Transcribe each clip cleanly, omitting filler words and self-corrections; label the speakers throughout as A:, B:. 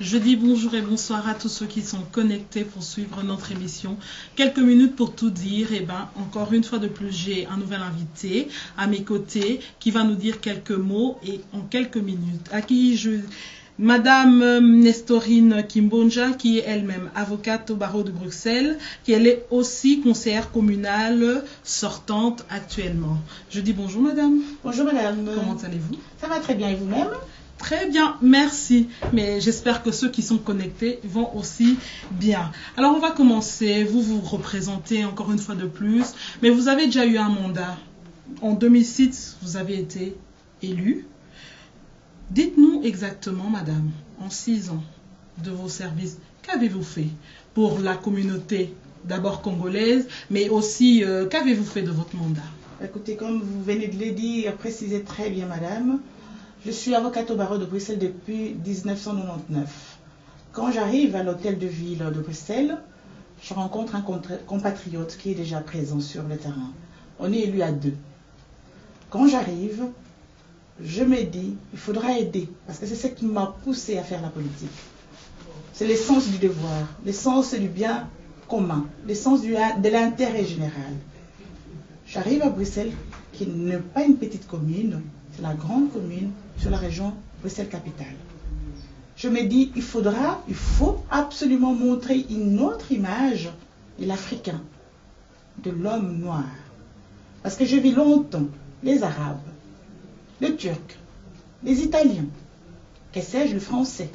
A: Je dis bonjour et bonsoir à tous ceux qui sont connectés pour suivre notre émission. Quelques minutes pour tout dire. Et ben, encore une fois de plus, j'ai un nouvel invité à mes côtés qui va nous dire quelques mots et en quelques minutes. Madame Nestorine Kimbonja, qui est elle-même avocate au barreau de Bruxelles, qui elle est aussi conseillère communale sortante actuellement. Je dis bonjour madame.
B: Bonjour madame.
A: Comment allez-vous?
B: Ça va très bien et vous-même?
A: Très bien, merci. Mais j'espère que ceux qui sont connectés vont aussi bien. Alors on va commencer. Vous vous représentez encore une fois de plus, mais vous avez déjà eu un mandat. En 2006, vous avez été élu. Dites-nous exactement, madame, en 6 ans de vos services, qu'avez-vous fait pour la communauté, d'abord congolaise, mais aussi qu'avez-vous fait de votre mandat?
B: Écoutez, comme vous venez de le dire, précisez très bien, madame. Je suis avocate au barreau de Bruxelles depuis 1999. Quand j'arrive à l'hôtel de ville de Bruxelles, je rencontre un compatriote qui est déjà présent sur le terrain. On est élu à 2. Quand j'arrive, je me dis, il faudra aider, parce que c'est ce qui m'a poussé à faire la politique. C'est l'essence du devoir, l'essence du bien commun, l'essence de l'intérêt général. J'arrive à Bruxelles, qui n'est pas une petite commune, c'est la grande commune sur la région Bruxelles-Capitale. Je me dis, il faut absolument montrer une autre image de l'Africain, de l'homme noir. Parce que je vis longtemps les Arabes, les Turcs, les Italiens, que sais-je, le Français.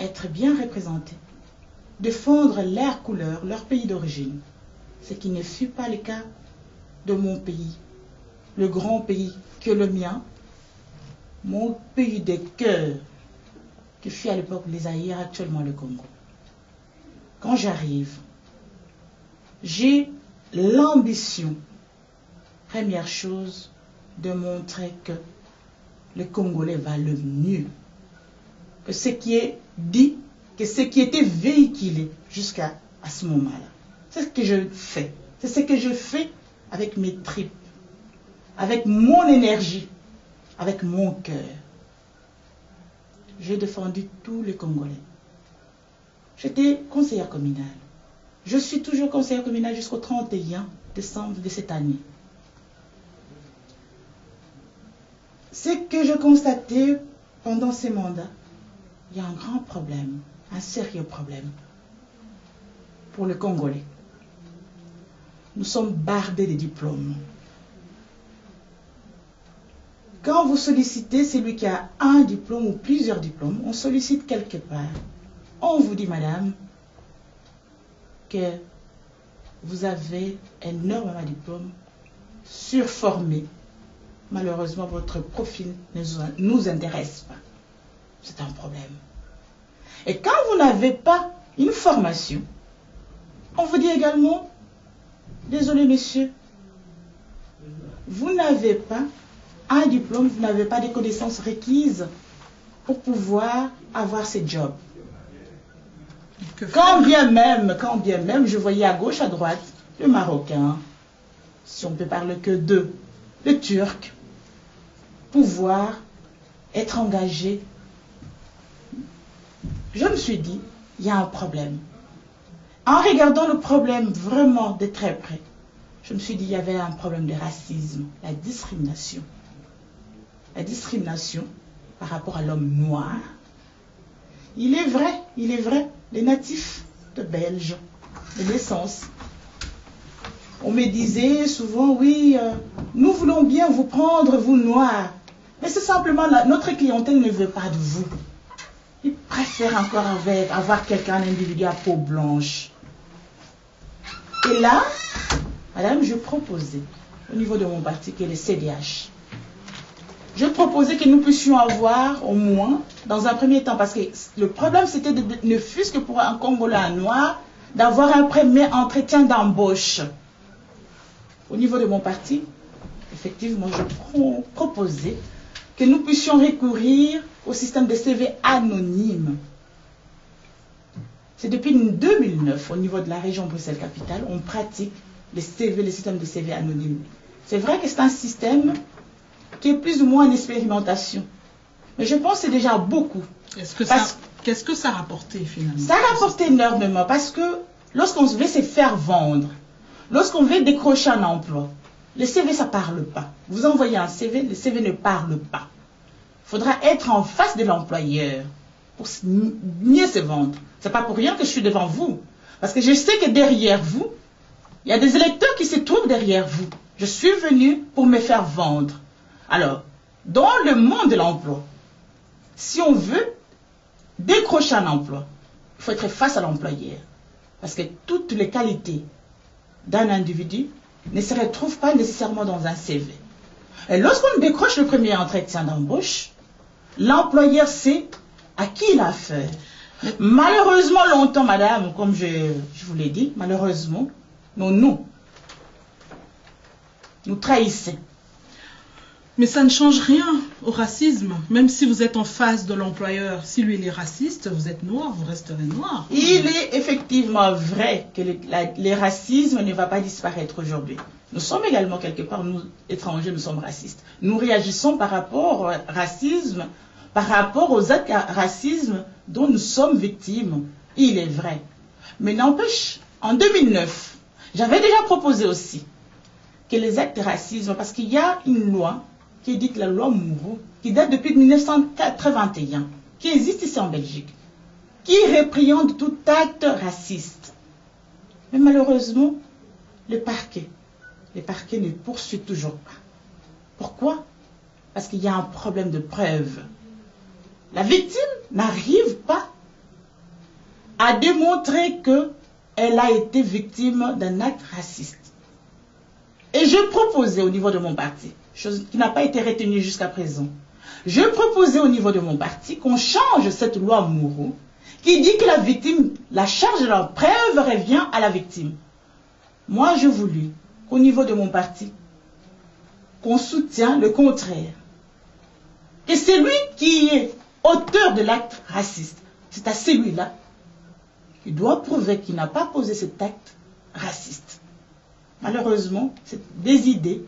B: Être bien représenté, défendre leur couleur, leur pays d'origine, ce qui ne fut pas le cas de mon pays, le grand pays que le mien, mon pays de cœur, qui fut à l'époque les Zaïre, actuellement le Congo. Quand j'arrive, j'ai l'ambition, première chose, de montrer que le Congolais va le mieux, que ce qui est dit, que ce qui était véhiculé jusqu'à ce moment-là. C'est ce que je fais. C'est ce que je fais avec mes tripes, avec mon énergie, avec mon cœur. J'ai défendu tous les Congolais. J'étais conseillère communale. Je suis toujours conseillère communale jusqu'au 31 décembre de cette année. Ce que je constatais pendant ces mandats, il y a un grand problème, un sérieux problème pour le Congolais. Nous sommes bardés de diplômes. Quand vous sollicitez celui qui a un diplôme ou plusieurs diplômes, on sollicite quelque part. On vous dit, madame, que vous avez énormément de diplômes, surformés. Malheureusement, votre profil ne nous intéresse pas. C'est un problème. Et quand vous n'avez pas une formation, on vous dit également, désolé monsieur, vous n'avez pas un diplôme, vous n'avez pas des connaissances requises pour pouvoir avoir ces jobs. Quand bien même, je voyais à gauche, à droite, le Marocain, si on ne peut parler que d'eux, le Turc, pouvoir être engagé. Je me suis dit, il y a un problème. En regardant le problème vraiment de très près, je me suis dit, il y avait un problème de racisme, la discrimination. La discrimination par rapport à l'homme noir. Il est vrai, les natifs de Belge, de naissance, on me disait souvent, oui, nous voulons bien vous prendre, vous noirs. Mais c'est simplement, notre clientèle ne veut pas de vous. Ils préfèrent encore avoir quelqu'un, un individu à peau blanche. Et là, madame, je proposais, au niveau de mon parti, qui est le CDH, je proposais que nous puissions avoir au moins, dans un premier temps, parce que le problème c'était ne fût-ce que pour un Congolais noir, d'avoir un premier entretien d'embauche. Au niveau de mon parti, effectivement, je proposais que nous puissions recourir au système de CV anonyme. C'est depuis 2009, au niveau de la région Bruxelles-Capitale, on pratique le système de CV anonyme. C'est vrai que c'est un système qui est plus ou moins en expérimentation. Mais je pense que c'est déjà beaucoup.
A: Qu'est-ce que ça a rapporté finalement?
B: Ça a rapporté énormément parce que lorsqu'on veut se faire vendre, lorsqu'on veut décrocher un emploi, le CV ça parle pas. Vous envoyez un CV, le CV ne parle pas. Il faudra être en face de l'employeur pour mieux se vendre. C'est pas pour rien que je suis devant vous. Parce que je sais que derrière vous, il y a des électeurs qui se trouvent derrière vous. Je suis venu pour me faire vendre. Alors, dans le monde de l'emploi, si on veut décrocher un emploi, il faut être face à l'employeur. Parce que toutes les qualités d'un individu ne se retrouvent pas nécessairement dans un CV. Et lorsqu'on décroche le premier entretien d'embauche, l'employeur sait à qui il a affaire. Malheureusement, longtemps, madame, comme je vous l'ai dit, malheureusement, nous trahissons.
A: Mais ça ne change rien au racisme. Même si vous êtes en face de l'employeur, si lui il est raciste, vous êtes noir, vous resterez noir.
B: Il est effectivement vrai que le racisme ne va pas disparaître aujourd'hui. Nous sommes également quelque part, nous étrangers, nous sommes racistes. Nous réagissons par rapport au racisme, par rapport aux actes de racisme dont nous sommes victimes. Il est vrai. Mais n'empêche, en 2009, j'avais déjà proposé aussi que les actes de racisme, parce qu'il y a une loi qui est dite la loi Mourou, qui date depuis 1981, qui existe ici en Belgique, qui répréhende tout acte raciste. Mais malheureusement, le parquet ne poursuit toujours pas. Pourquoi? Parce qu'il y a un problème de preuve. La victime n'arrive pas à démontrer qu'elle a été victime d'un acte raciste. Et je proposais au niveau de mon parti, chose qui n'a pas été retenue jusqu'à présent, je proposais au niveau de mon parti qu'on change cette loi Mourou qui dit que la victime, la charge de la preuve revient à la victime. Moi, je voulais qu'au niveau de mon parti, qu'on soutient le contraire. Que celui qui est auteur de l'acte raciste, c'est à celui-là qui doit prouver qu'il n'a pas posé cet acte raciste. Malheureusement, c'est des idées.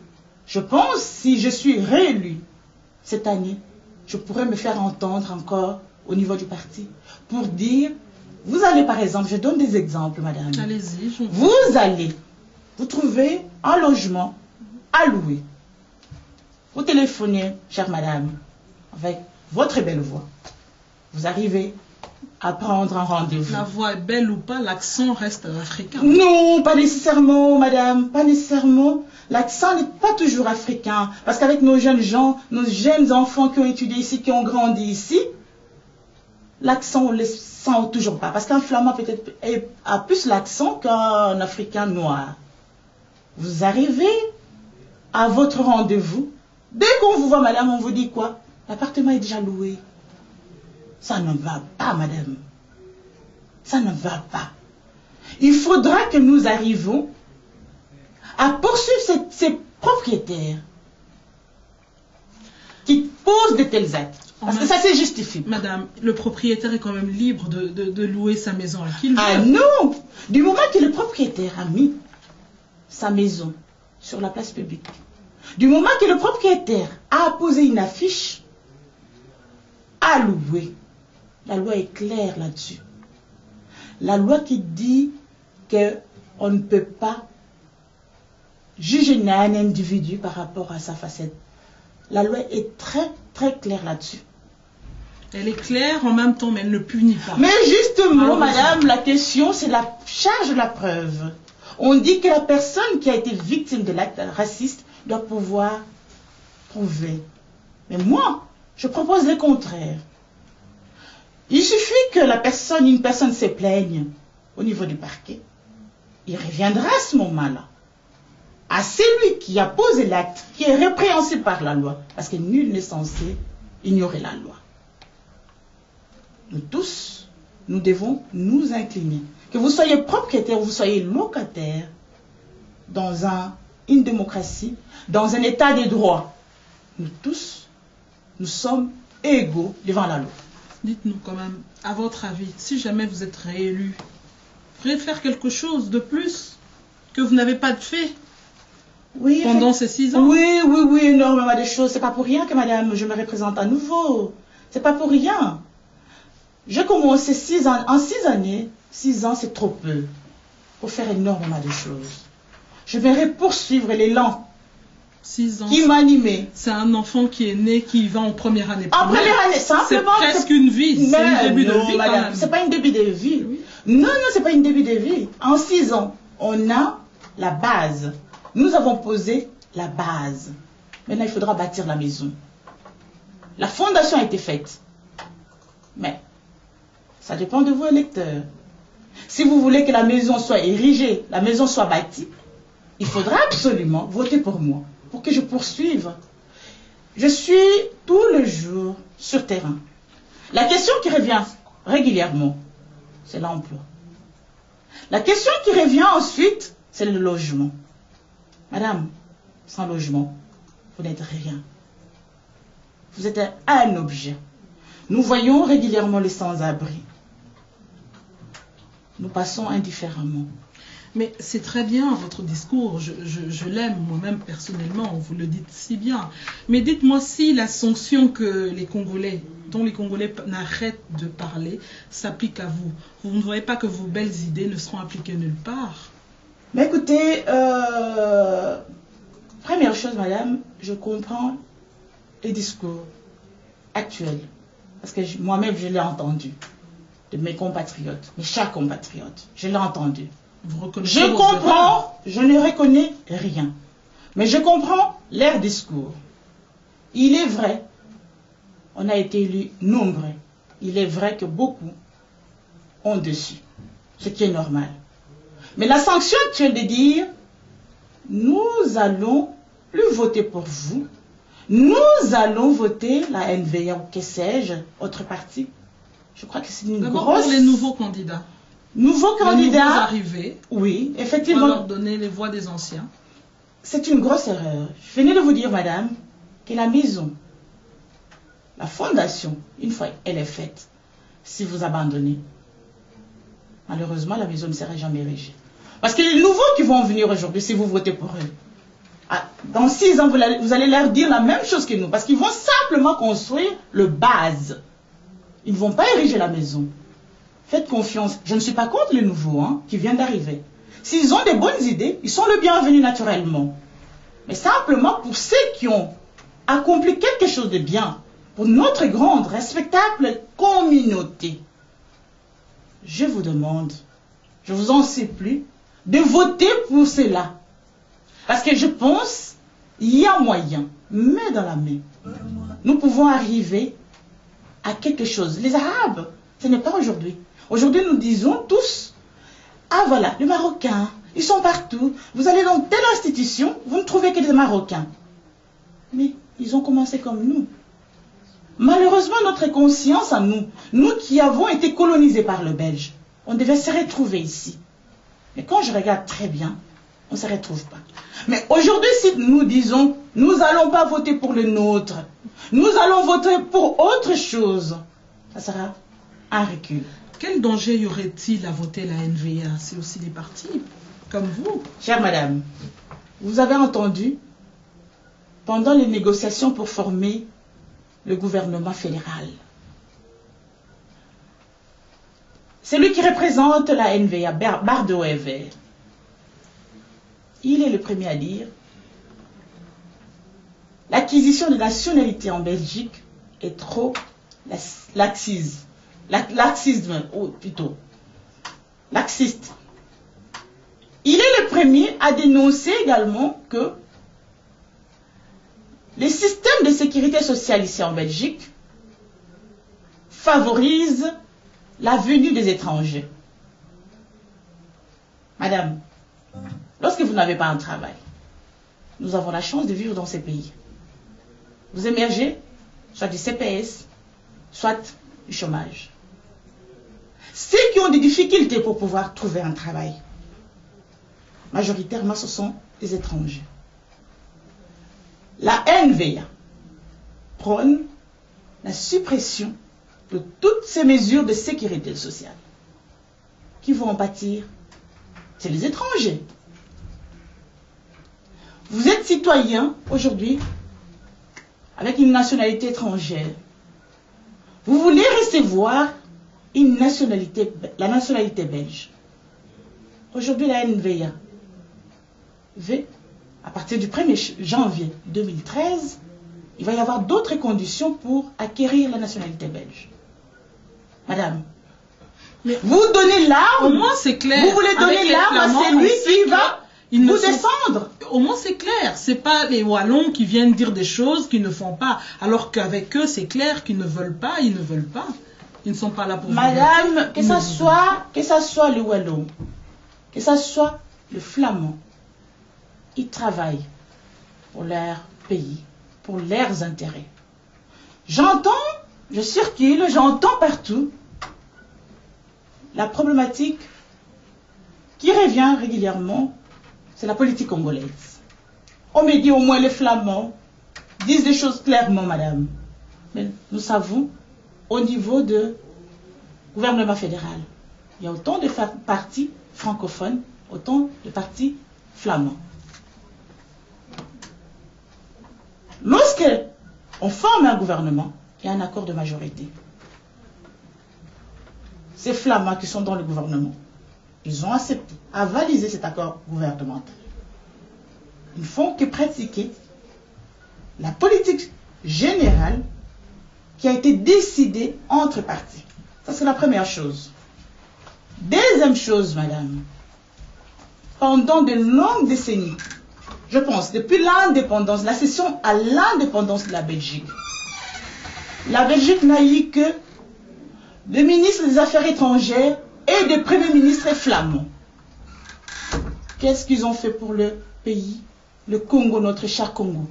B: Je pense, si je suis réélu cette année, je pourrais me faire entendre encore au niveau du parti pour dire, vous allez par exemple, je donne des exemples, madame.
A: Allez-y.
B: Vous trouvez un logement à louer. Vous téléphonez, chère madame, avec votre belle voix. Vous arrivez à prendre un rendez-vous.
A: La voix est belle ou pas, l'accent reste africain.
B: Non, pas nécessairement, madame, pas nécessairement. L'accent n'est pas toujours africain. Parce qu'avec nos jeunes gens, nos jeunes enfants qui ont étudié ici, qui ont grandi ici, l'accent, on ne le sent toujours pas. Parce qu'un flamand peut-être a plus l'accent qu'un africain noir. Vous arrivez à votre rendez-vous. Dès qu'on vous voit, madame, on vous dit quoi? L'appartement est déjà loué. Ça ne va pas, madame. Ça ne va pas. Il faudra que nous arrivions à poursuivre ces propriétaires qui posent de tels actes. Parce que ça, c'est justifié.
A: Madame, le propriétaire est quand même libre de louer sa maison à qui il veut.
B: Ah non! Du moment que le propriétaire a mis sa maison sur la place publique, du moment que le propriétaire a posé une affiche à louer, la loi est claire là-dessus. La loi qui dit qu'on ne peut pas juger un individu par rapport à sa facette. La loi est très, très claire là-dessus.
A: Elle est claire en même temps, mais elle ne punit pas.
B: Mais justement, madame, la question, c'est la charge de la preuve. On dit que la personne qui a été victime de l'acte raciste doit pouvoir prouver. Mais moi, je propose le contraire. Il suffit que une personne se plaigne au niveau du parquet. Il reviendra à ce moment-là à celui qui a posé l'acte, qui est répréhensible par la loi. Parce que nul n'est censé ignorer la loi. Nous tous, nous devons nous incliner. Que vous soyez propriétaire ou vous soyez locataire dans une démocratie, dans un état de droit, nous tous, nous sommes égaux devant la loi.
A: Dites-nous quand même, à votre avis, si jamais vous êtes réélu, vous pourriez faire quelque chose de plus que vous n'avez pas fait pendant ces 6 ans?
B: Oui, énormément de choses. C'est pas pour rien que madame, je me représente à nouveau. C'est pas pour rien. j'ai commencé 6 ans. En 6 années, 6 ans, c'est trop peu pour faire énormément de choses. Je vais poursuivre l'élan
A: 6 ans.
B: Qui m'a animé.
A: C'est un enfant qui est né, qui va en première année.
B: En première année, simplement.
A: C'est presque une vie. C'est un début de vie.
B: Madame, c'est pas un début de vie. Oui. Non, c'est pas un début de vie. En 6 ans, on a la base. Nous avons posé la base. Maintenant, il faudra bâtir la maison. La fondation a été faite. Mais, ça dépend de vous, électeurs. Si vous voulez que la maison soit érigée, la maison soit bâtie, il faudra absolument voter pour moi, pour que je poursuive. Je suis tout le jour sur terrain. La question qui revient régulièrement, c'est l'emploi. La question qui revient ensuite, c'est le logement. Madame, sans logement, vous n'êtes rien. Vous êtes un objet. Nous voyons régulièrement les sans-abri. Nous passons indifféremment.
A: Mais c'est très bien votre discours, je l'aime moi-même personnellement, vous le dites si bien. Mais dites-moi si la sanction que les Congolais, dont les Congolais n'arrêtent de parler, s'applique à vous. Vous ne voyez pas que vos belles idées ne seront appliquées nulle part?
B: Mais écoutez, première chose, madame, je comprends les discours actuels. Parce que moi-même, je l'ai entendu de mes compatriotes, mes chers compatriotes. Je l'ai entendu. Je comprends, je ne reconnais rien. Mais je comprends leur discours. Il est vrai, on a été élus nombreux. Il est vrai que beaucoup ont dessus, ce qui est normal. Mais la sanction actuelle de dire, nous allons plus voter pour vous, nous allons voter la NVA ou que sais-je, autre parti. Je crois que c'est une grosse...
A: D'abord pour les nouveaux candidats.
B: Nouveaux candidats.
A: Les nouveaux arrivés.
B: Oui, effectivement.
A: On va leur donner les voix des anciens.
B: C'est une grosse erreur. Je venais de vous dire, madame, que la maison, la fondation, une fois elle est faite, si vous abandonnez, malheureusement, la maison ne sera jamais érigée. Parce que les nouveaux qui vont venir aujourd'hui, si vous votez pour eux, dans 6 ans, vous allez leur dire la même chose que nous. Parce qu'ils vont simplement construire le base. Ils ne vont pas ériger la maison. Faites confiance. Je ne suis pas contre les nouveaux qui viennent d'arriver. S'ils ont des bonnes idées, ils sont le bienvenu naturellement. Mais simplement pour ceux qui ont accompli quelque chose de bien, pour notre grande, respectable communauté, je vous demande, je vous en supplie, de voter pour cela. Parce que je pense, il y a moyen, main dans la main, nous pouvons arriver à quelque chose. Les Arabes, ce n'est pas aujourd'hui. Aujourd'hui, nous disons tous, ah voilà, les Marocains, ils sont partout. Vous allez dans telle institution, vous ne trouvez que des Marocains. Mais ils ont commencé comme nous. Malheureusement, notre conscience à nous, nous qui avons été colonisés par le Belge, on devait se retrouver ici. Mais quand je regarde très bien, on ne se retrouve pas. Mais aujourd'hui, si nous disons, nous n'allons pas voter pour le nôtre, nous allons voter pour autre chose, ça sera un recul.
A: Quel danger y aurait-il à voter la NVA? C'est aussi des partis comme vous.
B: Chère madame, vous avez entendu, pendant les négociations pour former le gouvernement fédéral, celui qui représente la NVA, Bardo Wever, il est le premier à dire l'acquisition de nationalité en Belgique est trop laxisme, ou plutôt laxiste. Il est le premier à dénoncer également que les systèmes de sécurité sociale ici en Belgique favorisent la venue des étrangers. Madame, lorsque vous n'avez pas un travail, nous avons la chance de vivre dans ces pays. Vous émergez, soit du CPS, soit du chômage. Ceux qui ont des difficultés pour pouvoir trouver un travail, majoritairement ce sont des étrangers. La NVA prône la suppression de toutes ces mesures de sécurité sociale. Qui vont en pâtir? C'est les étrangers. Vous êtes citoyen aujourd'hui avec une nationalité étrangère. Vous voulez recevoir la nationalité belge. Aujourd'hui, la NVA, à partir du 1er janvier 2013, il va y avoir d'autres conditions pour acquérir la nationalité belge. Madame,
A: Mais
B: vous donnez l'arme,
A: au moins c'est clair.
B: vous voulez donner l'arme à celui qui va vous descendre.
A: Au moins c'est clair. C'est pas les Wallons qui viennent dire des choses qu'ils ne font pas. Alors qu'avec eux, c'est clair qu'ils ne veulent pas, ils ne veulent pas. Ils ne sont pas là pour
B: Madame,
A: voter.
B: que ça soit le Wallon, que ça soit le Flamand, ils travaillent pour leur pays, pour leurs intérêts. J'entends, je circule, j'entends partout la problématique qui revient régulièrement, c'est la politique congolaise. On me dit au moins les Flamands disent des choses clairement, madame. Mais nous savons, au niveau du gouvernement fédéral, il y a autant de partis francophones, autant de partis flamands. Lorsque on forme un gouvernement, il y a un accord de majorité. Ces flamands qui sont dans le gouvernement, ils ont accepté, avalisé cet accord gouvernemental. Ils ne font que pratiquer la politique générale qui a été décidée entre partis. Ça, c'est la première chose. Deuxième chose, madame, pendant de longues décennies, je pense, depuis l'indépendance, la cession à l'indépendance de la Belgique n'a eu que le ministre des Affaires étrangères et des premiers ministres flamands. Qu'est-ce qu'ils ont fait pour le pays, le Congo, notre cher Congo,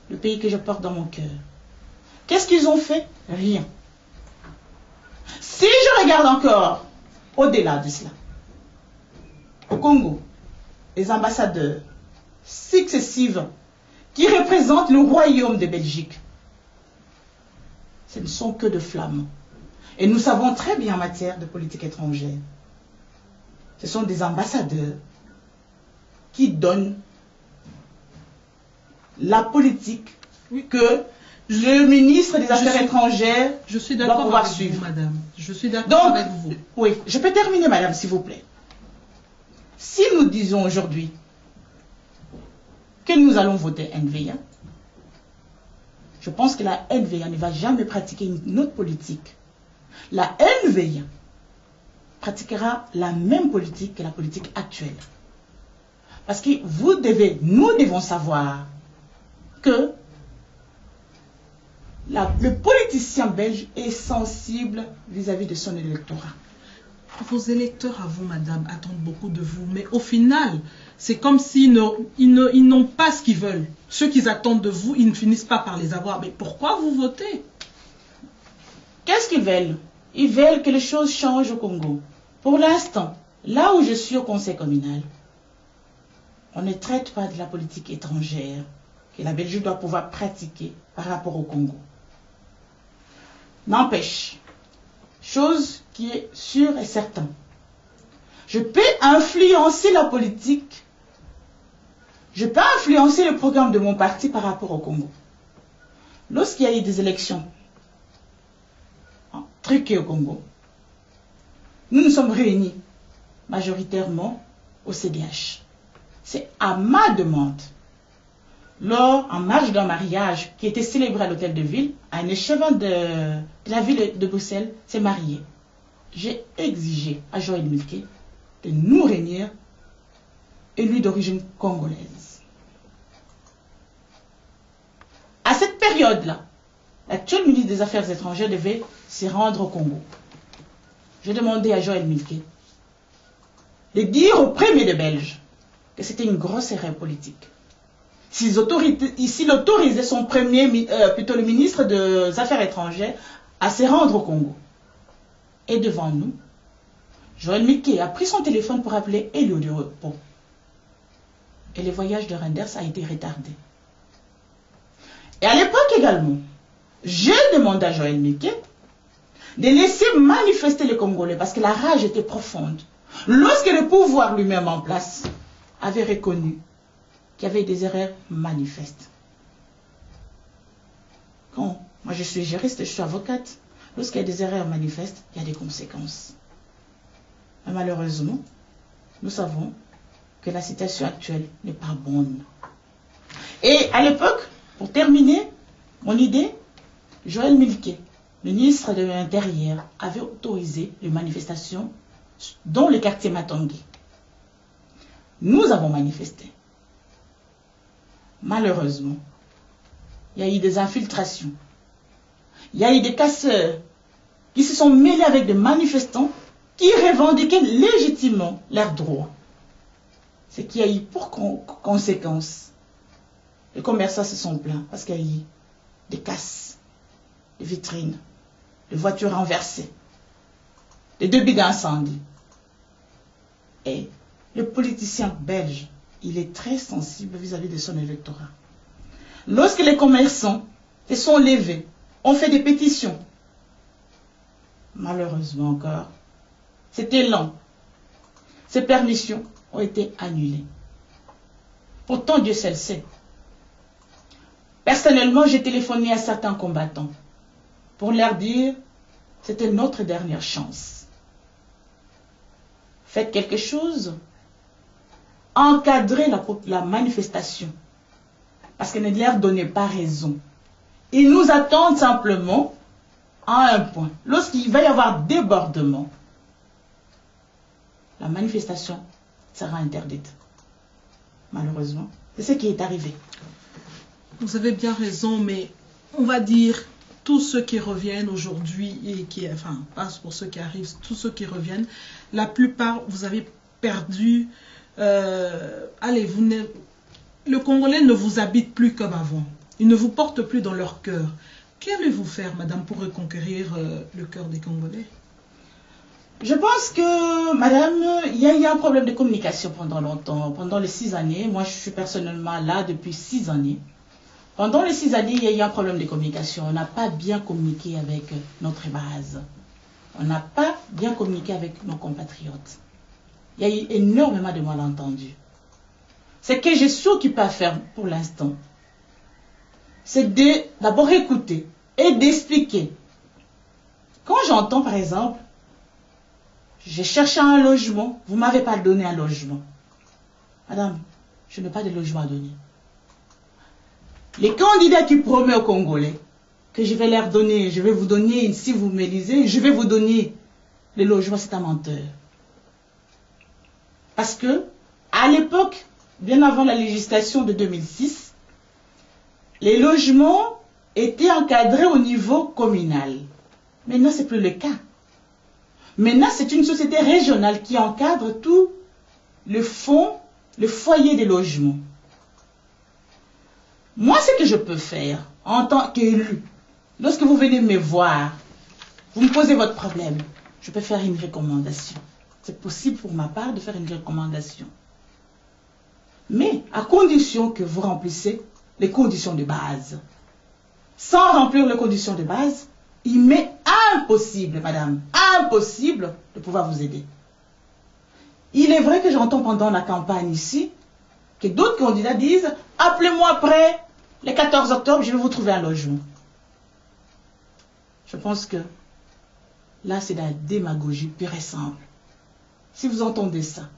B: le pays que je porte dans mon cœur? Qu'est-ce qu'ils ont fait? Rien. Si je regarde encore au-delà de cela, au Congo, les ambassadeurs successifs qui représentent le royaume de Belgique, ce ne sont que de flamands. Et nous savons très bien en matière de politique étrangère, ce sont des ambassadeurs qui donnent la politique que le ministre des Affaires étrangères doit pouvoir suivre.
A: Madame. Je suis d'accord avec vous.
B: Oui, je peux terminer, madame, s'il vous plaît. Si nous disons aujourd'hui que nous allons voter NVA, je pense que la NVA ne va jamais pratiquer une autre politique. La NVA pratiquera la même politique que la politique actuelle. Parce que nous devons savoir que le politicien belge est sensible vis-à-vis de son électorat.
A: Vos électeurs à vous, madame, attendent beaucoup de vous. Mais au final, c'est comme s'ils n'ont pas ce qu'ils veulent. Ceux qu'ils attendent de vous, ils ne finissent pas par les avoir. Mais pourquoi vous votez?
B: Qu'est-ce qu'ils veulent? Ils veulent que les choses changent au Congo. Pour l'instant, là où je suis au conseil communal, on ne traite pas de la politique étrangère que la Belgique doit pouvoir pratiquer par rapport au Congo. N'empêche, chose qui est sûre et certaine, je peux influencer la politique, je peux influencer le programme de mon parti par rapport au Congo. Lorsqu'il y a eu des élections truquées au Congo, nous nous sommes réunis majoritairement au CDH. C'est à ma demande, en marge d'un mariage qui était célébré à l'hôtel de ville, un échevin de la ville de Bruxelles s'est marié. J'ai exigé à Joël Milquet de nous réunir, élu d'origine congolaise. À cette période-là, l'actuel ministre des Affaires étrangères devait se rendre au Congo. J'ai demandé à Joël Milquet de dire aux premiers de Belges que c'était une grosse erreur politique. S'il autorisait son plutôt le ministre des Affaires étrangères à se rendre au Congo. Et devant nous, Joël Milquet a pris son téléphone pour appeler Elio de Repos. Et le voyage de Renders a été retardé. Et à l'époque également, j'ai demandé à Joël Milquet de laisser manifester les Congolais parce que la rage était profonde. Lorsque le pouvoir lui-même en place avait reconnu qu'il y avait des erreurs manifestes. Quand moi je suis juriste, je suis avocate, lorsqu'il y a des erreurs manifestes, il y a des conséquences. Mais malheureusement, nous savons que la situation actuelle n'est pas bonne. Et à l'époque, pour terminer mon idée, Joël Milquet, le ministre de l'Intérieur, avait autorisé les manifestations dans le quartier Matangui. Nous avons manifesté. Malheureusement, il y a eu des infiltrations. Il y a eu des casseurs qui se sont mêlés avec des manifestants qui revendiquaient légitimement leurs droits. Ce qui a eu pour conséquence, les commerçants se sont plaints parce qu'il y a eu des casses, des vitrines, des voitures renversées, des débits d'incendie. Et le politicien belge, il est très sensible vis-à-vis de son électorat. Lorsque les commerçants se sont levés, ont fait des pétitions, malheureusement encore, c'était lent. Ces permissions ont été annulées. Pourtant, Dieu seul sait. Personnellement, j'ai téléphoné à certains combattants pour leur dire que c'était notre dernière chance. Faites quelque chose, encadrez la manifestation, parce que ne leur donnez pas raison. Ils nous attendent simplement à un point. Lorsqu'il va y avoir débordement, la manifestation sera interdite. Malheureusement, c'est ce qui est arrivé.
A: Vous avez bien raison, mais on va dire tous ceux qui reviennent aujourd'hui et qui, enfin, pas pour ceux qui arrivent, tous ceux qui reviennent, la plupart, vous avez perdu. Allez, le Congolais ne vous habite plus comme avant. Il ne vous porte plus dans leur cœur. Qu'allez-vous faire, madame, pour reconquérir le cœur des Congolais?
B: Je pense que, madame, il y a eu un problème de communication pendant longtemps. Pendant les 6 années, moi je suis personnellement là depuis 6 années. Pendant les 6 années, il y a eu un problème de communication. On n'a pas bien communiqué avec notre base. On n'a pas bien communiqué avec nos compatriotes. Il y a eu énormément de malentendus. Ce que je suis occupé à faire pour l'instant, c'est d'abord écouter et d'expliquer. Quand j'entends, par exemple, j'ai cherché un logement, vous ne m'avez pas donné un logement. Madame, je n'ai pas de logement à donner. Les candidats qui promettent aux Congolais que je vais leur donner, je vais vous donner, si vous m'élisez, je vais vous donner les logements, c'est un menteur. Parce que, à l'époque, bien avant la législation de 2006, les logements étaient encadrés au niveau communal. Maintenant, ce n'est plus le cas. Maintenant, c'est une société régionale qui encadre tout le fonds, le foyer des logements. Moi, ce que je peux faire en tant qu'élu, lorsque vous venez me voir, vous me posez votre problème, je peux faire une recommandation. C'est possible pour ma part de faire une recommandation. Mais à condition que vous remplissez les conditions de base. Sans remplir les conditions de base, il m'est impossible, madame, impossible de pouvoir vous aider. Il est vrai que j'entends pendant la campagne ici que d'autres candidats disent « Appelez-moi après le 14 octobre, je vais vous trouver un logement. » Je pense que là, c'est de la démagogie pure et simple. Si vous entendez ça,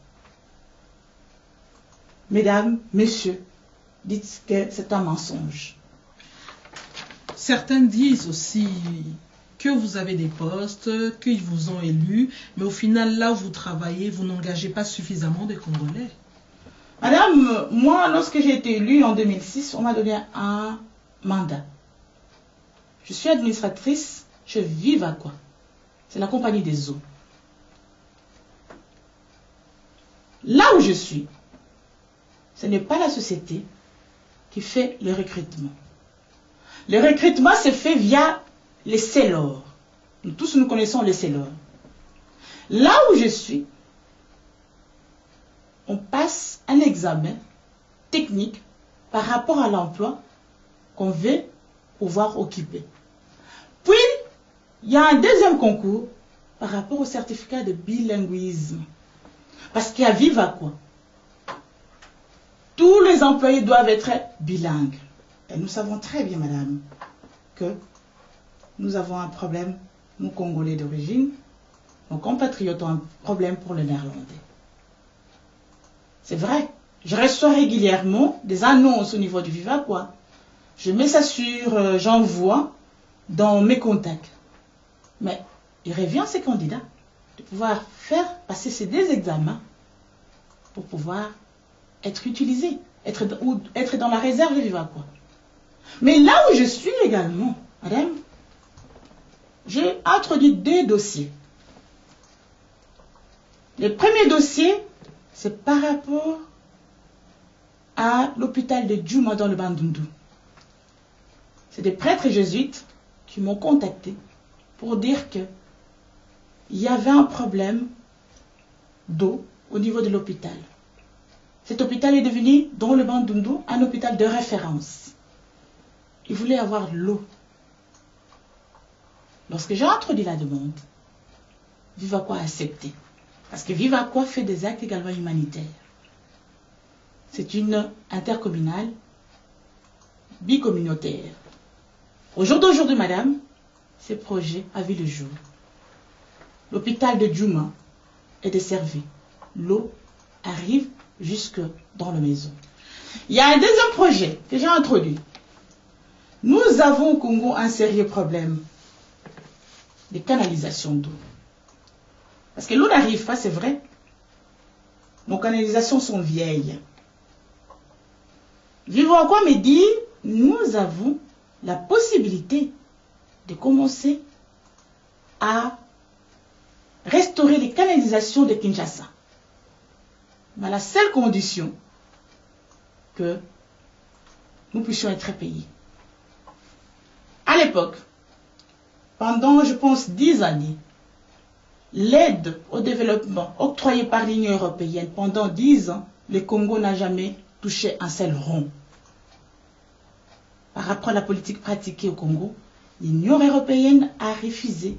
B: mesdames, messieurs, dites que c'est un mensonge.
A: Certains disent aussi que vous avez des postes, qu'ils vous ont élus, mais au final, là où vous travaillez, vous n'engagez pas suffisamment de Congolais.
B: Madame, moi, lorsque j'ai été élue en 2006, on m'a donné un mandat. Je suis administratrice chez Vivaqua. C'est la compagnie des eaux. Là où je suis, ce n'est pas la société qui fait le recrutement. Le recrutement se fait via les sellers. Nous tous, nous connaissons les sellers. Là où je suis, on passe un examen technique par rapport à l'emploi qu'on veut pouvoir occuper. Puis, il y a un deuxième concours par rapport au certificat de bilinguisme. Parce qu'il y a Vivaqua. Tous les employés doivent être bilingues. Et nous savons très bien, madame, que nous avons un problème nous Congolais d'origine, nos compatriotes ont un problème pour le néerlandais. C'est vrai, je reçois régulièrement des annonces au niveau du Vivaquois. Je mets ça sur, j'envoie dans mes contacts. Mais il revient à ces candidats de pouvoir faire passer ces deux examens pour pouvoir être utilisés, être dans la réserve du Vivaquois. Mais là où je suis également, madame, j'ai introduit 2 dossiers. Le premier dossier, c'est par rapport à l'hôpital de Djouma dans le Bandundu. C'est des prêtres jésuites qui m'ont contacté pour dire qu'il y avait un problème d'eau au niveau de l'hôpital. Cet hôpital est devenu, dans le Bandundu, un hôpital de référence. Ils voulaient avoir l'eau. Lorsque j'ai introduit la demande, Vivaquois a accepté. Parce que Vivaquois fait des actes également humanitaires. C'est une intercommunale bicommunautaire. Au jour d'aujourd'hui, madame, ce projet a vu le jour. L'hôpital de Djouma est desservi. L'eau arrive jusque dans la maison. Il y a un deuxième projet que j'ai introduit. Nous avons au Congo un sérieux problème de canalisation d'eau. Parce que l'eau n'arrive pas, c'est vrai. Nos canalisations sont vieilles. Vivaquois me dit, nous avons la possibilité de commencer à restaurer les canalisations de Kinshasa. Mais à la seule condition que nous puissions être payés. À l'époque, pendant, je pense, 10 années, l'aide au développement octroyée par l'Union européenne pendant 10 ans, le Congo n'a jamais touché un seul rond. Par rapport à la politique pratiquée au Congo, l'Union européenne a refusé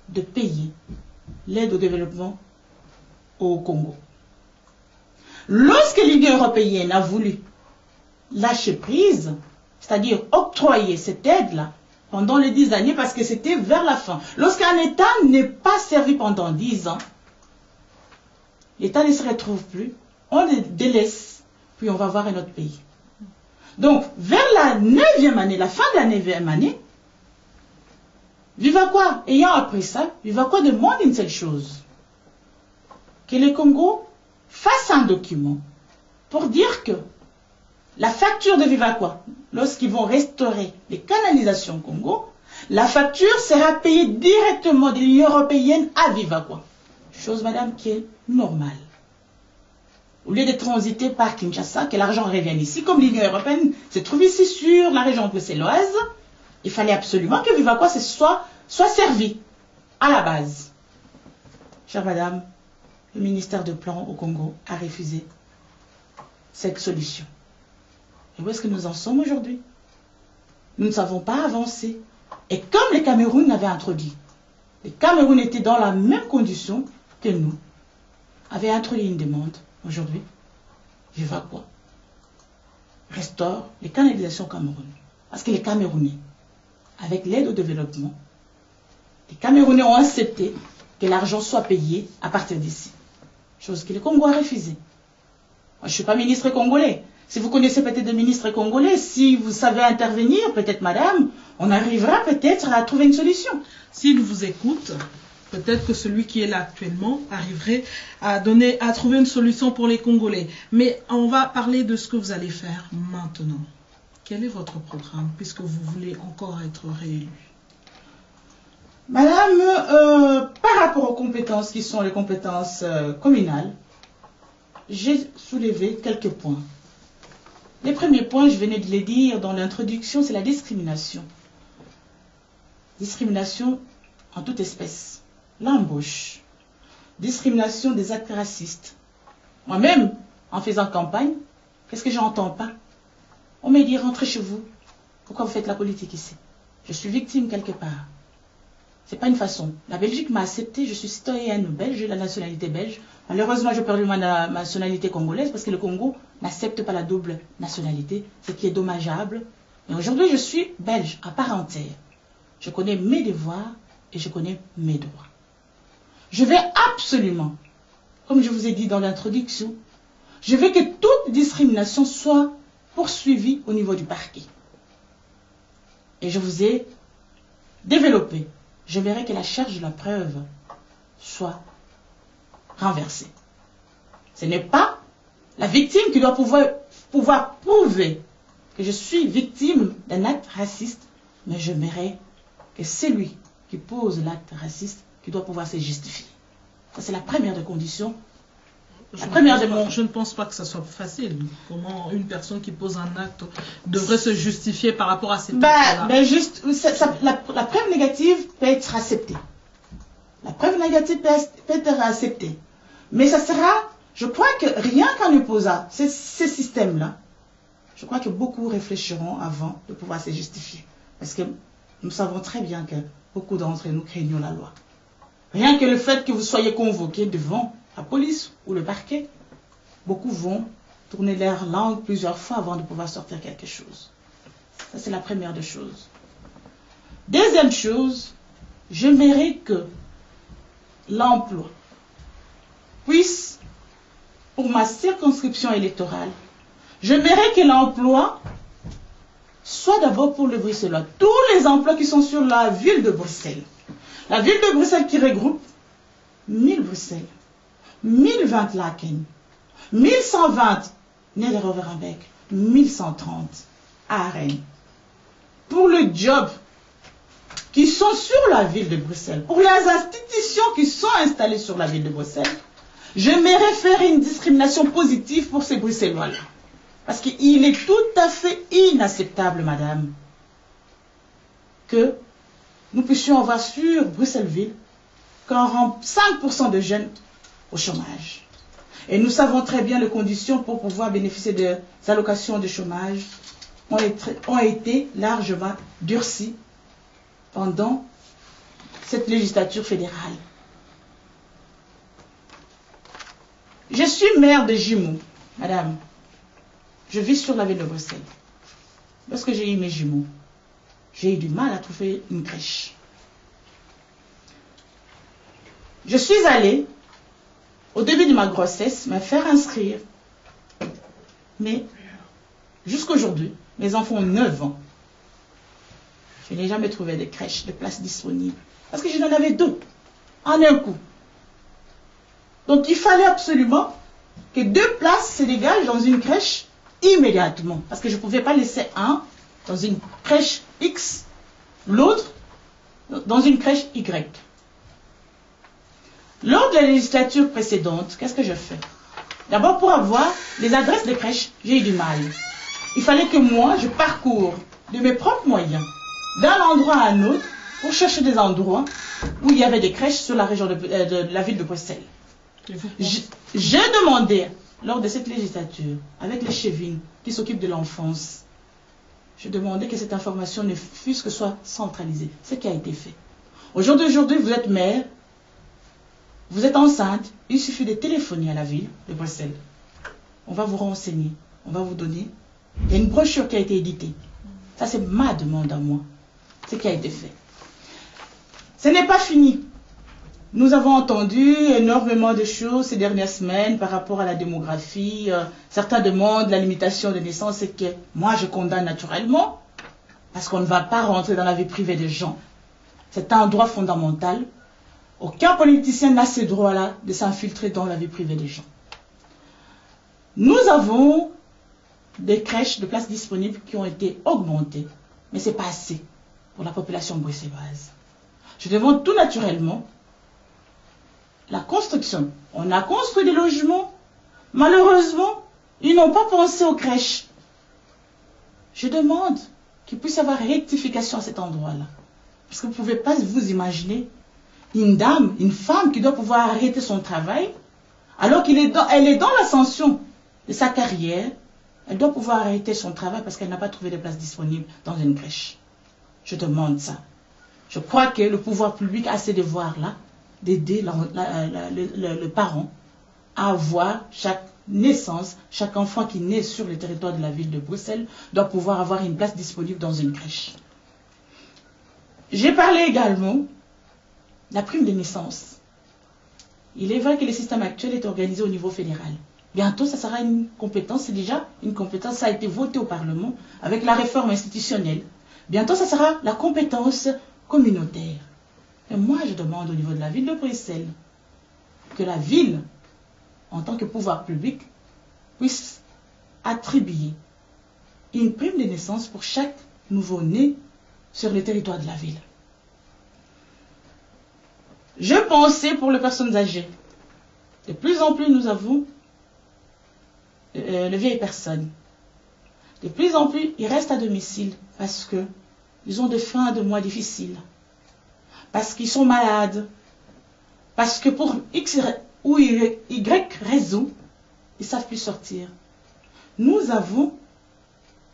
B: de payer l'aide au développement au Congo. Lorsque l'Union européenne a voulu lâcher prise, c'est-à-dire octroyer cette aide-là, pendant les 10 années, parce que c'était vers la fin. Lorsqu'un État n'est pas servi pendant 10 ans, l'État ne se retrouve plus, on le délaisse, puis on va voir un autre pays. Donc, vers la 9e année, la fin de la 9e année, Vivaquois, ayant appris ça, Vivaquois demande une seule chose. Que le Congo fasse un document pour dire que la facture de Vivaquois, lorsqu'ils vont restaurer les canalisations au Congo, la facture sera payée directement de l'Union européenne à Vivaquois. Chose, madame, qui est normale. Au lieu de transiter par Kinshasa, que l'argent revienne ici, comme l'Union européenne se trouve ici sur la région bruxelloise, il fallait absolument que Vivaquois soit servi à la base. Chère madame, le ministère de Plan au Congo a refusé cette solution. Et où est-ce que nous en sommes aujourd'hui? Nous ne savons pas avancer. Et comme le Cameroun l'avait introduit, le Cameroun était dans la même condition que nous, avait introduit une demande. Aujourd'hui, Vivaquois restaure les canalisations au Cameroun. Parce que les Camerounais, avec l'aide au développement, les Camerounais ont accepté que l'argent soit payé à partir d'ici. Chose que le Congo a refusé. Moi, je ne suis pas ministre congolais. Si vous connaissez peut-être des ministres congolais, si vous savez intervenir, peut-être madame, on arrivera peut-être à trouver une solution.
A: S'il vous écoute, peut-être que celui qui est là actuellement arriverait à trouver une solution pour les Congolais. Mais on va parler de ce que vous allez faire maintenant. Quel est votre programme, puisque vous voulez encore être réélu?
B: Madame, par rapport aux compétences qui sont les compétences communales, j'ai soulevé quelques points. Les premiers points, je venais de les dire dans l'introduction, c'est la discrimination. Discrimination en toute espèce. L'embauche. Discrimination des actes racistes. Moi-même, en faisant campagne, qu'est-ce que j'entends pas? On me dit, rentrez chez vous. Pourquoi vous faites la politique ici? Je suis victime quelque part. C'est pas une façon. La Belgique m'a accepté, je suis citoyenne belge, j'ai la nationalité belge. Malheureusement, j'ai perdu ma nationalité congolaise parce que le Congo n'accepte pas la double nationalité, ce qui est dommageable. Mais aujourd'hui, je suis belge à part entière. Je connais mes devoirs et je connais mes droits. Je vais absolument, comme je vous ai dit dans l'introduction, je veux que toute discrimination soit poursuivie au niveau du parquet. Et je vous ai développé. Je verrai que la charge de la preuve soit renversée. Ce n'est pas la victime qui doit pouvoir prouver que je suis victime d'un acte raciste, mais je verrai que c'est lui qui pose l'acte raciste qui doit pouvoir se justifier. Ça, c'est la première des conditions.
A: Je ne pense pas que ça soit facile. Comment une personne qui pose un acte devrait se justifier par rapport à cet acte-là?
B: La preuve négative peut être acceptée. La preuve négative peut être acceptée. Mais ça sera, je crois que rien qu'en opposant ces systèmes-là, je crois que beaucoup réfléchiront avant de pouvoir se justifier. Parce que nous savons très bien que beaucoup d'entre nous craignons la loi. Rien que le fait que vous soyez convoqué devant la police ou le parquet, beaucoup vont tourner leur langue plusieurs fois avant de pouvoir sortir quelque chose. Ça, c'est la première des choses. Deuxième chose, j'aimerais que l'emploi puisse, pour ma circonscription électorale, j'aimerais que l'emploi soit d'abord pour le Bruxellois. Tous les emplois qui sont sur la ville de Bruxelles. La ville de Bruxelles qui regroupe 1000 Bruxelles, 1020 Laken, 1120 Nederoverenbeek, 1130 à Rennes. Pour le job qui sont sur la ville de Bruxelles, pour les institutions qui sont installées sur la ville de Bruxelles, j'aimerais faire une discrimination positive pour ces Bruxellois-là. Parce qu'il est tout à fait inacceptable, madame, que nous puissions avoir sur Bruxelles-Ville 45% de jeunes au chômage. Et nous savons très bien les conditions pour pouvoir bénéficier des allocations de chômage ont été largement durcies pendant cette législature fédérale. Je suis maire de jumeaux, madame. Je vis sur la ville de Bruxelles. Lorsque j'ai eu mes jumeaux, j'ai eu du mal à trouver une crèche. Je suis allée, au début de ma grossesse, me faire inscrire. Mais, jusqu'aujourd'hui, mes enfants ont 9 ans. Je n'ai jamais trouvé de crèche, de place disponible. Parce que je n'en avais 2, en un coup. Donc, il fallait absolument que 2 places se dégagent dans une crèche immédiatement. Parce que je ne pouvais pas laisser un dans une crèche X, l'autre dans une crèche Y. Lors de la législature précédente, qu'est-ce que je fais? D'abord, pour avoir les adresses de crèches, j'ai eu du mal. Il fallait que moi, je parcours de mes propres moyens, d'un endroit à un autre, pour chercher des endroits où il y avait des crèches sur la région de la ville de Bruxelles. J'ai demandé, lors de cette législature, avec les chevines qui s'occupent de l'enfance, je demandais que cette information ne fût que soit centralisée. Ce qui a été fait. Aujourd'hui, vous êtes maire, vous êtes enceinte, il suffit de téléphoner à la ville de Bruxelles. On va vous renseigner, on va vous donner. Il y a une brochure qui a été éditée. Ça, c'est ma demande à moi. Ce qui a été fait. Ce n'est pas fini. Nous avons entendu énormément de choses ces dernières semaines par rapport à la démographie. Certains demandent la limitation de naissance, ce que moi je condamne naturellement, parce qu'on ne va pas rentrer dans la vie privée des gens. C'est un droit fondamental. Aucun politicien n'a ce droit-là de s'infiltrer dans la vie privée des gens. Nous avons des crèches de places disponibles qui ont été augmentées, mais ce n'est pas assez pour la population bruxelloise. Je demande tout naturellement la construction. On a construit des logements. Malheureusement, ils n'ont pas pensé aux crèches. Je demande qu'il puisse y avoir rectification à cet endroit-là. Parce que vous ne pouvez pas vous imaginer une dame, une femme qui doit pouvoir arrêter son travail, alors qu'elle est dans l'ascension de sa carrière, elle doit pouvoir arrêter son travail parce qu'elle n'a pas trouvé de place disponible dans une crèche. Je demande ça. Je crois que le pouvoir public a ce devoir-là d'aider le parent à avoir chaque naissance, chaque enfant qui naît sur le territoire de la ville de Bruxelles doit pouvoir avoir une place disponible dans une crèche. J'ai parlé également la prime de naissance. Il est vrai que le système actuel est organisé au niveau fédéral. Bientôt, ça sera une compétence, c'est déjà une compétence, ça a été voté au Parlement avec la réforme institutionnelle. Bientôt, ça sera la compétence communautaire. Et moi, je demande au niveau de la ville de Bruxelles que la ville, en tant que pouvoir public, puisse attribuer une prime de naissance pour chaque nouveau-né sur le territoire de la ville. Je pensais pour les personnes âgées. De plus en plus, nous avons les vieilles personnes. De plus en plus, ils restent à domicile parce qu'ils ont des fins de mois difficiles. Parce qu'ils sont malades. Parce que pour X ou Y raison, ils ne savent plus sortir. Nous avons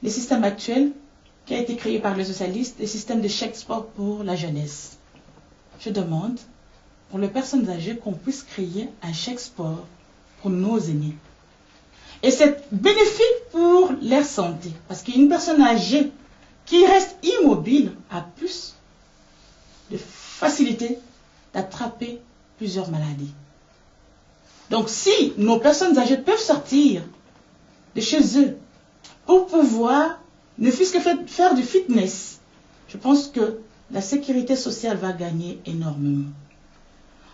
B: le système actuel qui a été créé par les socialistes, le système de chèque sport pour la jeunesse. Je demande pour les personnes âgées qu'on puisse créer un chèque sport pour nos aînés. Et c'est bénéfique pour leur santé. Parce qu'une personne âgée qui reste immobile a plus de facilité d'attraper plusieurs maladies. Donc si nos personnes âgées peuvent sortir de chez eux pour pouvoir ne fût-ce que faire du fitness, je pense que la sécurité sociale va gagner énormément.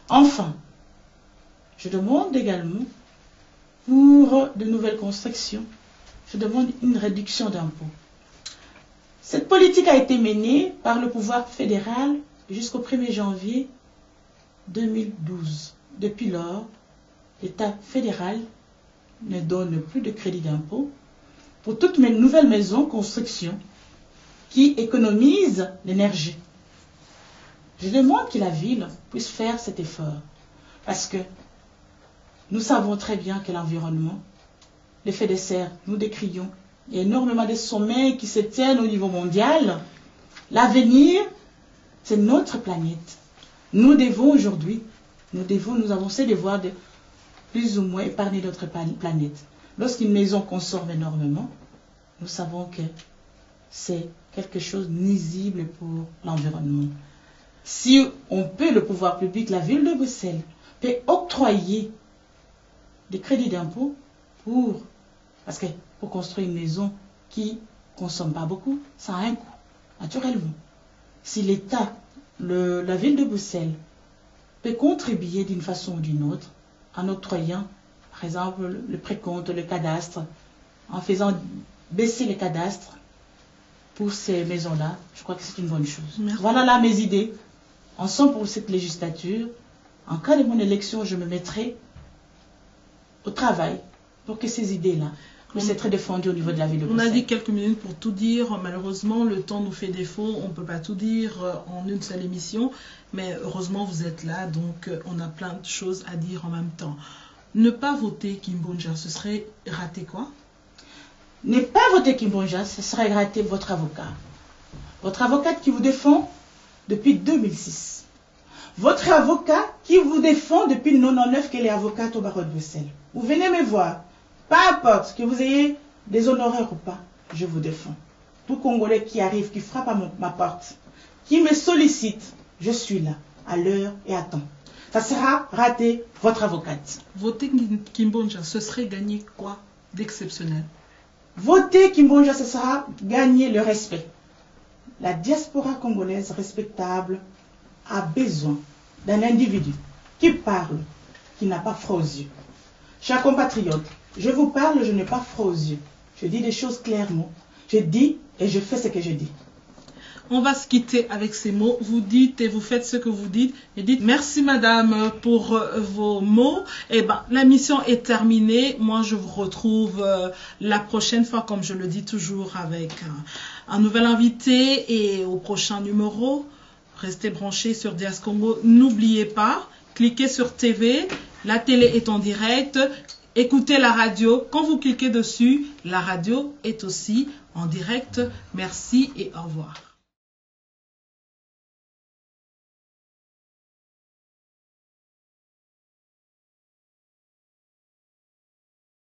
B: Enfin, je demande également pour de nouvelles constructions, je demande une réduction d'impôts. Cette politique a été menée par le pouvoir fédéral jusqu'au 1er janvier 2012. Depuis lors, l'État fédéral ne donne plus de crédit d'impôt pour toutes mes nouvelles maisons construction qui économisent l'énergie. Je demande que la ville puisse faire cet effort parce que nous savons très bien que l'environnement, l'effet de serre, nous décrions, il y a énormément de sommets qui se tiennent au niveau mondial. L'avenir, c'est notre planète. Nous devons aujourd'hui, nous avons ce devoir de plus ou moins épargner notre planète. Lorsqu'une maison consomme énormément, nous savons que c'est quelque chose de nuisible pour l'environnement. Si on peut, le pouvoir public, la ville de Bruxelles, peut octroyer des crédits d'impôt parce que pour construire une maison qui ne consomme pas beaucoup, ça a un coût, naturellement. Si l'État, la ville de Bruxelles, peut contribuer d'une façon ou d'une autre, en octroyant, par exemple, le précompte, le cadastre, en faisant baisser les cadastres pour ces maisons-là, je crois que c'est une bonne chose.
A: Merci.
B: Voilà là mes idées. Ensemble pour cette législature, en cas de mon élection, je me mettrai au travail pour que ces idées-là puissent être défendues au niveau de la ville de Bruxelles.
A: On a dit quelques minutes pour tout dire. Malheureusement, le temps nous fait défaut. On ne peut pas tout dire en une seule émission. Mais heureusement, vous êtes là. Donc, on a plein de choses à dire en même temps. Ne pas voter Kimbonja, ce serait rater quoi?
B: Ne pas voter Kimbonja, ce serait rater votre avocat. Votre avocate qui vous défend depuis 2006. Votre avocat qui vous défend depuis 1999 qu'elle est avocate au barreau de Bruxelles. Vous venez me voir. Peu importe que vous ayez des honoraires ou pas, je vous défends. Tout Congolais qui arrive, qui frappe à ma porte, qui me sollicite, je suis là, à l'heure et à temps. Ça sera rater votre avocate.
A: Voter Kimbonja, ce serait gagner quoi d'exceptionnel?
B: Voter Kimbonja, ce sera gagner le respect. La diaspora congolaise respectable a besoin d'un individu qui parle, qui n'a pas froid aux yeux. Chers compatriotes, je vous parle, je n'ai pas froid aux yeux. Je dis des choses clairement. Je dis et je fais ce que je dis.
A: On va se quitter avec ces mots. Vous dites et vous faites ce que vous dites. Et dites merci madame pour vos mots. Et ben, la mission est terminée. Moi, je vous retrouve la prochaine fois, comme je le dis toujours, avec un nouvel invité et au prochain numéro. Restez branchés sur Dias Congo. N'oubliez pas, cliquez sur TV. La télé est en direct. Écoutez la radio. Quand vous cliquez dessus, la radio est aussi en direct. Merci et au revoir.